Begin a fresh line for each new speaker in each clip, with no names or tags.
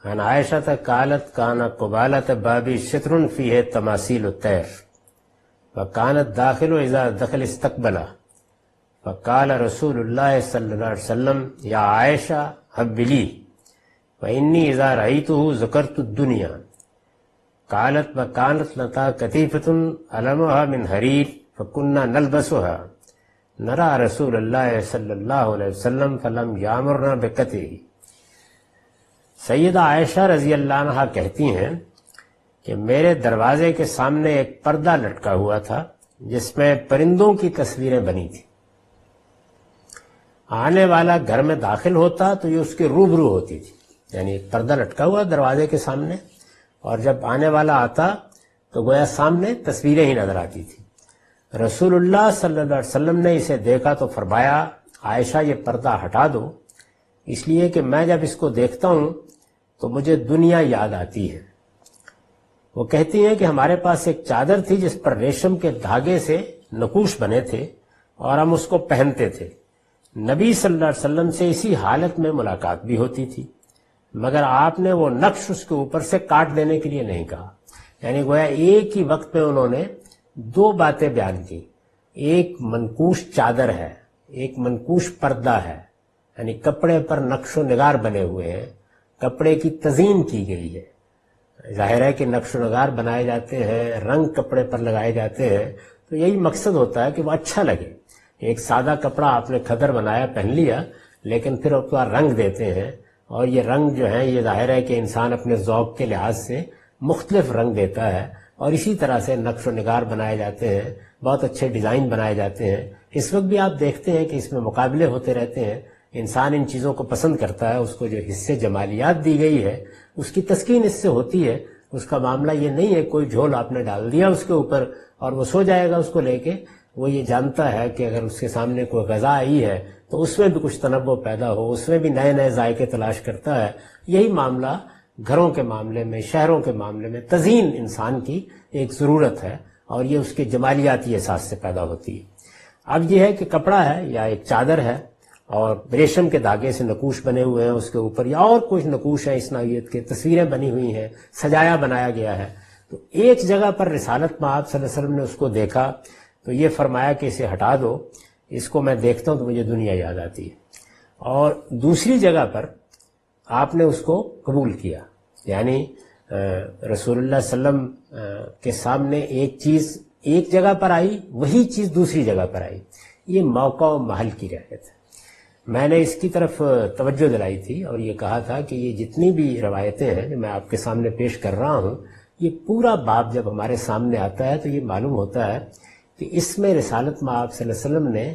عن عائشة قالت كان قبالة بابي شطر فيه تماثيل الطير فكانت داخل إذا دخل استقبله فقال رسول الله صلى الله عليه وسلم يا عائشة هبلي فإني إذا رأيته ذكرت الدنيا قالت وكانت لنا كتيفة ألمها من حرير فكنا نلبسها نرى رسول اللہ صلی اللہ علیہ وسلم فلم یامرنا بقطعہ۔ سیدہ عائشہ رضی اللہ عنہا کہتی ہیں کہ میرے دروازے کے سامنے ایک پردہ لٹکا ہوا تھا جس میں پرندوں کی تصویریں بنی تھی۔ آنے والا گھر میں داخل ہوتا تو یہ اس کے روبرو ہوتی تھی، یعنی ایک پردہ لٹکا ہوا دروازے کے سامنے، اور جب آنے والا آتا تو گویا سامنے تصویریں ہی نظر آتی تھی۔ رسول اللہ صلی اللہ علیہ وسلم نے اسے دیکھا تو فرمایا عائشہ یہ پردہ ہٹا دو، اس لیے کہ میں جب اس کو دیکھتا ہوں تو مجھے دنیا یاد آتی ہے۔ وہ کہتی ہیں کہ ہمارے پاس ایک چادر تھی جس پر ریشم کے دھاگے سے نقوش بنے تھے اور ہم اس کو پہنتے تھے۔ نبی صلی اللہ علیہ وسلم سے اسی حالت میں ملاقات بھی ہوتی تھی، مگر آپ نے وہ نقش اس کے اوپر سے کاٹ دینے کے لیے نہیں کہا، یعنی گویا ایک ہی وقت میں انہوں نے دو باتیں بیان کی، ایک منقوش چادر ہے، ایک منقوش پردہ ہے، یعنی کپڑے پر نقش و نگار بنے ہوئے ہیں، کپڑے کی تزئین کی گئی ہے۔ ظاہر ہے کہ نقش و نگار بنائے جاتے ہیں، رنگ کپڑے پر لگائے جاتے ہیں، تو یہی مقصد ہوتا ہے کہ وہ اچھا لگے۔ ایک سادہ کپڑا آپ نے کھدر بنایا پہن لیا، لیکن پھر اس کا رنگ دیتے ہیں، اور یہ رنگ جو ہے یہ ظاہر ہے کہ انسان اپنے ذوق کے لحاظ سے مختلف رنگ دیتا ہے، اور اسی طرح سے نقش و نگار بنائے جاتے ہیں، بہت اچھے ڈیزائن بنائے جاتے ہیں۔ اس وقت بھی آپ دیکھتے ہیں کہ اس میں مقابلے ہوتے رہتے ہیں، انسان ان چیزوں کو پسند کرتا ہے، اس کو جو حصے جمالیات دی گئی ہے اس کی تسکین اس سے ہوتی ہے۔ اس کا معاملہ یہ نہیں ہے کوئی جھول آپ نے ڈال دیا اس کے اوپر اور وہ سو جائے گا اس کو لے کے، وہ یہ جانتا ہے کہ اگر اس کے سامنے کوئی غذا آئی ہے تو اس میں بھی کچھ تنوع پیدا ہو، اس میں بھی نئے نئے ذائقے تلاش کرتا ہے۔ یہی معاملہ گھروں کے معاملے میں، شہروں کے معاملے میں تزئین انسان کی ایک ضرورت ہے، اور یہ اس کے جمالیاتی احساس سے پیدا ہوتی ہے۔ اب یہ ہے کہ کپڑا ہے یا ایک چادر ہے اور ریشم کے دھاگے سے نقوش بنے ہوئے ہیں اس کے اوپر، یا اور کچھ نقوش ہے اس نوعیت کے، تصویریں بنی ہوئی ہیں، سجایا بنایا گیا ہے۔ تو ایک جگہ پر رسالت میں آپ صلی اللہ علیہ وسلم نے اس کو دیکھا تو یہ فرمایا کہ اسے ہٹا دو، اس کو میں دیکھتا ہوں تو مجھے دنیا یاد آتی ہے۔ اور دوسری جگہ پر آپ نے اس کو قبول کیا، یعنی رسول اللہ صلی اللہ علیہ وسلم کے سامنے ایک چیز ایک جگہ پر آئی، وہی چیز دوسری جگہ پر آئی۔ یہ موقع و محل کی رعایت ہے۔ میں نے اس کی طرف توجہ دلائی تھی اور یہ کہا تھا کہ یہ جتنی بھی روایتیں ہیں جو میں آپ کے سامنے پیش کر رہا ہوں، یہ پورا باب جب ہمارے سامنے آتا ہے تو یہ معلوم ہوتا ہے کہ اس میں رسالت میں آپ صلی اللہ علیہ وسلم نے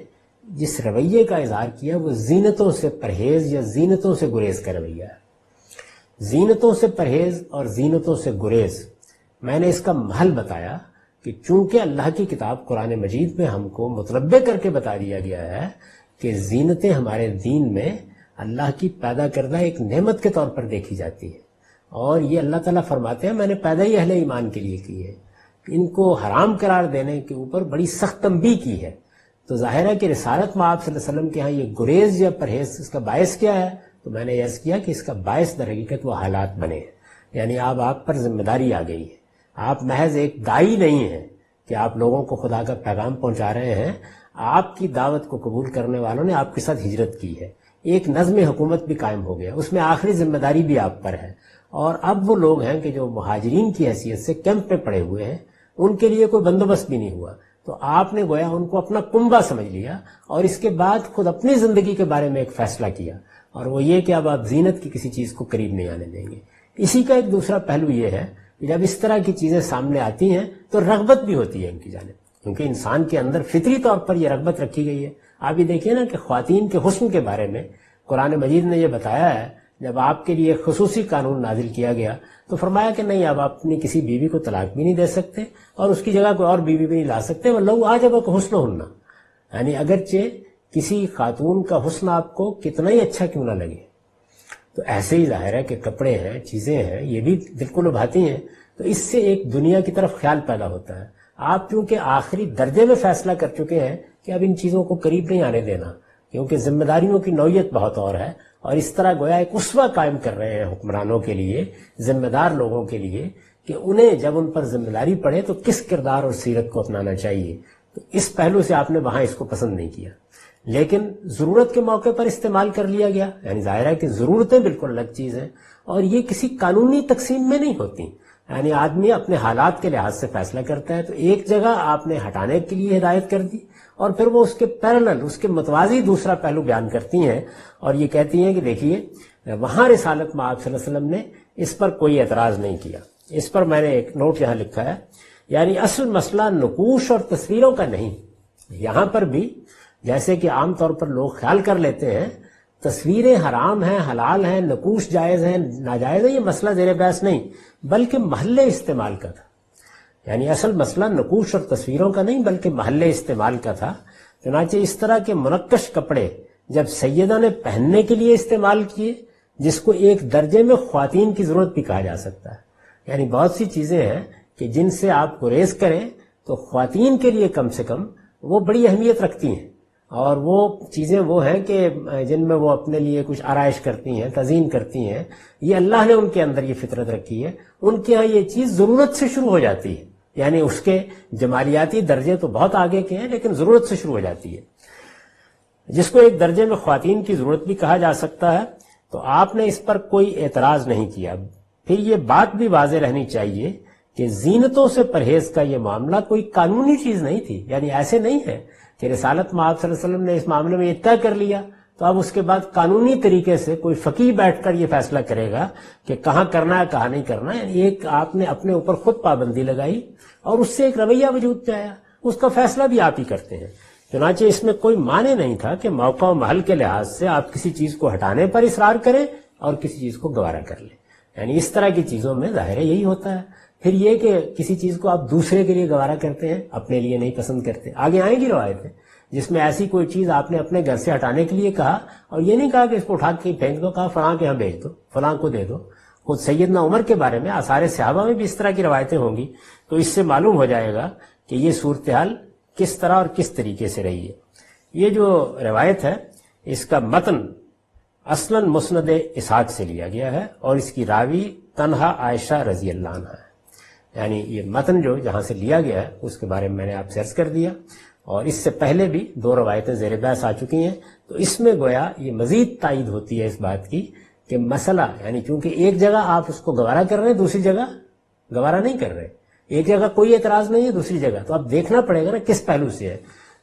جس رویے کا اظہار کیا وہ زینتوں سے پرہیز یا زینتوں سے گریز کا رویہ ہے۔ زینتوں سے پرہیز اور زینتوں سے گریز، میں نے اس کا محل بتایا کہ چونکہ اللہ کی کتاب قرآن مجید میں ہم کو متنبع کر کے بتا دیا گیا ہے کہ زینتیں ہمارے دین میں اللہ کی پیدا کردہ ایک نعمت کے طور پر دیکھی جاتی ہے، اور یہ اللہ تعالیٰ فرماتے ہیں میں نے پیدا ہی اہل ایمان کے لیے کی ہے۔ ان کو حرام قرار دینے کے اوپر بڑی سخت تنبیہ کی ہے۔ تو ظاہر ہے کہ رسالت میں آپ صلی اللہ علیہ وسلم کے ہاں یہ گریز یا پرہیز، اس کا باعث کیا ہے؟ تو میں نے عرض کیا کہ اس کا باعث در حقیقت وہ حالات بنے ہیں، یعنی آپ پر ذمہ داری آ گئی ہے۔ آپ محض ایک داعی نہیں ہیں کہ آپ لوگوں کو خدا کا پیغام پہنچا رہے ہیں، آپ کی دعوت کو قبول کرنے والوں نے آپ کے ساتھ ہجرت کی ہے، ایک نظم حکومت بھی قائم ہو گیا، اس میں آخری ذمہ داری بھی آپ پر ہے۔ اور اب وہ لوگ ہیں کہ جو مہاجرین کی حیثیت سے کیمپ پہ پڑے ہوئے ہیں، ان کے لیے کوئی بندوبست بھی نہیں ہوا، تو آپ نے گویا ان کو اپنا کنبہ سمجھ لیا اور اس کے بعد خود اپنی زندگی کے بارے میں ایک فیصلہ کیا، اور وہ یہ کہ اب آپ زینت کی کسی چیز کو قریب نہیں آنے دیں گے۔ اسی کا ایک دوسرا پہلو یہ ہے کہ جب اس طرح کی چیزیں سامنے آتی ہیں تو رغبت بھی ہوتی ہے ان کی جانب، کیونکہ انسان کے اندر فطری طور پر یہ رغبت رکھی گئی ہے۔ آپ یہ دیکھیے نا کہ خواتین کے حسن کے بارے میں قرآن مجید نے یہ بتایا ہے، جب آپ کے لیے خصوصی قانون نازل کیا گیا تو فرمایا کہ نہیں، اب آپ اپنی کسی بیوی کو طلاق بھی نہیں دے سکتے اور اس کی جگہ کوئی اور بیوی بھی نہیں لا سکتے، وہ لو آج اب حسن ہننا، یعنی اگرچہ کسی خاتون کا حسن آپ کو کتنا ہی اچھا کیوں نہ لگے، تو ایسے ہی ظاہر ہے کہ کپڑے ہیں، چیزیں ہیں، یہ بھی دل کو لبھاتی ہیں، تو اس سے ایک دنیا کی طرف خیال پیدا ہوتا ہے۔ آپ چونکہ آخری درجے میں فیصلہ کر چکے ہیں کہ اب ان چیزوں کو قریب نہیں آنے دینا، کیونکہ ذمہ داریوں کی نوعیت بہت اور ہے، اور اس طرح گویا ایک اسوہ قائم کر رہے ہیں حکمرانوں کے لیے، ذمہ دار لوگوں کے لیے، کہ انہیں جب ان پر ذمہ داری پڑے تو کس کردار اور سیرت کو اپنانا چاہیے. تو اس پہلو سے آپ نے وہاں اس کو پسند نہیں کیا، لیکن ضرورت کے موقع پر استعمال کر لیا گیا. یعنی ظاہر ہے کہ ضرورتیں بالکل الگ چیز ہیں، اور یہ کسی قانونی تقسیم میں نہیں ہوتی. یعنی آدمی اپنے حالات کے لحاظ سے فیصلہ کرتا ہے، تو ایک جگہ آپ نے ہٹانے کے لیے ہدایت کر دی، اور پھر وہ اس کے پیرلل، اس کے متوازی دوسرا پہلو بیان کرتی ہیں، اور یہ کہتی ہیں کہ دیکھیے وہاں رسالت میں آپ صلی اللہ علیہ وسلم نے اس پر کوئی اعتراض نہیں کیا. اس پر میں نے ایک نوٹ یہاں لکھا ہے، یعنی اصل مسئلہ نقوش اور تصویروں کا نہیں. یہاں پر بھی جیسے کہ عام طور پر لوگ خیال کر لیتے ہیں تصویریں حرام ہیں، حلال ہیں، نقوش جائز ہیں، ناجائز ہیں، یہ مسئلہ زیر بحث نہیں، بلکہ محل استعمال کا تھا. یعنی اصل مسئلہ نقوش اور تصویروں کا نہیں بلکہ محل استعمال کا تھا. چنانچہ اس طرح کے منقش کپڑے جب سیدہ نے پہننے کے لیے استعمال کیے، جس کو ایک درجے میں خواتین کی ضرورت بھی کہا جا سکتا ہے. یعنی بہت سی چیزیں ہیں کہ جن سے آپ گریز کریں تو خواتین کے لیے کم سے کم وہ بڑی اہمیت رکھتی ہیں، اور وہ چیزیں وہ ہیں کہ جن میں وہ اپنے لیے کچھ آرائش کرتی ہیں، تزئین کرتی ہیں. یہ اللہ نے ان کے اندر یہ فطرت رکھی ہے. ان کے ہاں یہ چیز ضرورت سے شروع ہو جاتی ہے، یعنی اس کے جمالیاتی درجے تو بہت آگے کے ہیں لیکن ضرورت سے شروع ہو جاتی ہے، جس کو ایک درجے میں خواتین کی ضرورت بھی کہا جا سکتا ہے. تو آپ نے اس پر کوئی اعتراض نہیں کیا. پھر یہ بات بھی واضح رہنی چاہیے کہ زینتوں سے پرہیز کا یہ معاملہ کوئی قانونی چیز نہیں تھی. یعنی ایسے نہیں ہے کہ رسالت میں آپ صلی اللہ علیہ وسلم نے اس معاملے میں یہ طے کر لیا تو اب اس کے بعد قانونی طریقے سے کوئی فقیہ بیٹھ کر یہ فیصلہ کرے گا کہ کہاں کرنا ہے کہاں نہیں کرنا. یعنی ایک آپ نے اپنے اوپر خود پابندی لگائی اور اس سے ایک رویہ وجود پہ آیا، اس کا فیصلہ بھی آپ ہی کرتے ہیں. چنانچہ اس میں کوئی معنی نہیں تھا کہ موقع و محل کے لحاظ سے آپ کسی چیز کو ہٹانے پر اصرار کریں اور کسی چیز کو گوارا کر لیں. یعنی اس طرح کی چیزوں میں ظاہر ہے یہی ہوتا ہے. پھر یہ کہ کسی چیز کو آپ دوسرے کے لیے گوارا کرتے ہیں، اپنے لیے نہیں پسند کرتے. آگے آئیں گی روایتیں جس میں ایسی کوئی چیز آپ نے اپنے گھر سے ہٹانے کے لیے کہا اور یہ نہیں کہا کہ اس کو اٹھا کے پھینک دو، کہا فلاں کے یہاں بھیج دو، فلاں کو دے دو. خود سیدنا عمر کے بارے میں آثار صحابہ میں بھی اس طرح کی روایتیں ہوں گی، تو اس سے معلوم ہو جائے گا کہ یہ صورتحال کس طرح اور کس طریقے سے رہی ہے. یہ جو روایت ہے اس کا متن اصلاً مسند اسحاق سے لیا گیا ہے اور اس کی راوی تنہا عائشہ رضی اللہ عنہ ہے. یعنی یہ متن جو جہاں سے لیا گیا ہے اس کے بارے میں نے آپ سے عرض کر دیا، اور اس سے پہلے بھی 2 روایتیں زیر بحث آ چکی ہیں. تو اس میں گویا یہ مزید تائید ہوتی ہے اس بات کی کہ مسئلہ، یعنی چونکہ ایک جگہ آپ اس کو گوارا کر رہے ہیں، دوسری جگہ گوارا نہیں کر رہے، ایک جگہ کوئی اعتراض نہیں ہے، دوسری جگہ تو اب دیکھنا پڑے گا نا کس پہلو سے ہے.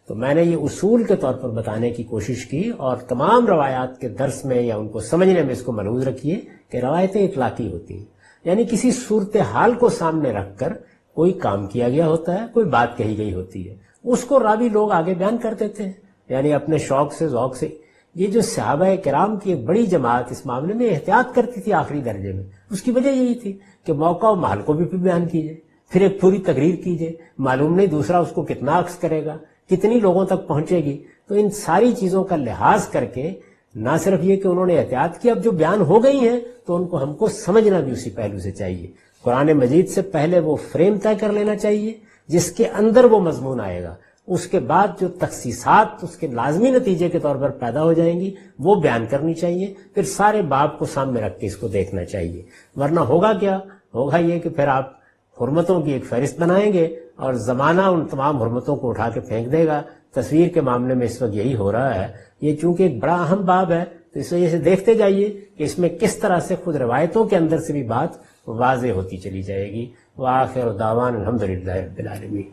تو میں نے یہ اصول کے طور پر بتانے کی کوشش کی، اور تمام روایات کے درس میں یا ان کو سمجھنے میں اس کو ملحوظ رکھیے کہ روایتیں اطلاقی ہوتی ہیں. یعنی کسی صورتحال کو سامنے رکھ کر کوئی کام کیا گیا ہوتا ہے، کوئی بات کہی گئی ہوتی ہے، اس کو راوی لوگ آگے بیان کر دیتے ہیں، یعنی اپنے شوق سے ذوق سے. یہ جو صحابہ کرام کی ایک بڑی جماعت اس معاملے میں احتیاط کرتی تھی آخری درجے میں، اس کی وجہ یہی تھی کہ موقع و محل کو بھی بیان کیجئے، پھر ایک پوری تقریر کیجئے، معلوم نہیں دوسرا اس کو کتنا عکس کرے گا، کتنی لوگوں تک پہنچے گی. تو ان ساری چیزوں کا لحاظ کر کے نہ صرف یہ کہ انہوں نے احتیاط کی، اب جو بیان ہو گئی ہیں تو ان کو ہم کو سمجھنا بھی اسی پہلو سے چاہیے. قرآن مجید سے پہلے وہ فریم طے کر لینا چاہیے جس کے اندر وہ مضمون آئے گا، اس کے بعد جو تخصیصات اس کے لازمی نتیجے کے طور پر پیدا ہو جائیں گی وہ بیان کرنی چاہیے، پھر سارے باب کو سامنے رکھ کے اس کو دیکھنا چاہیے. ورنہ ہوگا کیا؟ ہوگا یہ کہ پھر آپ حرمتوں کی ایک فہرست بنائیں گے اور زمانہ ان تمام حرمتوں کو اٹھا کے پھینک دے گا. تصویر کے معاملے میں اس وقت یہی ہو رہا ہے. یہ چونکہ ایک بڑا اہم باب ہے تو اس وجہ سے دیکھتے جائیے کہ اس میں کس طرح سے خود روایتوں کے اندر سے بھی بات واضح ہوتی چلی جائے گی. وآخر دعوانا الحمدللہ رب العالمین.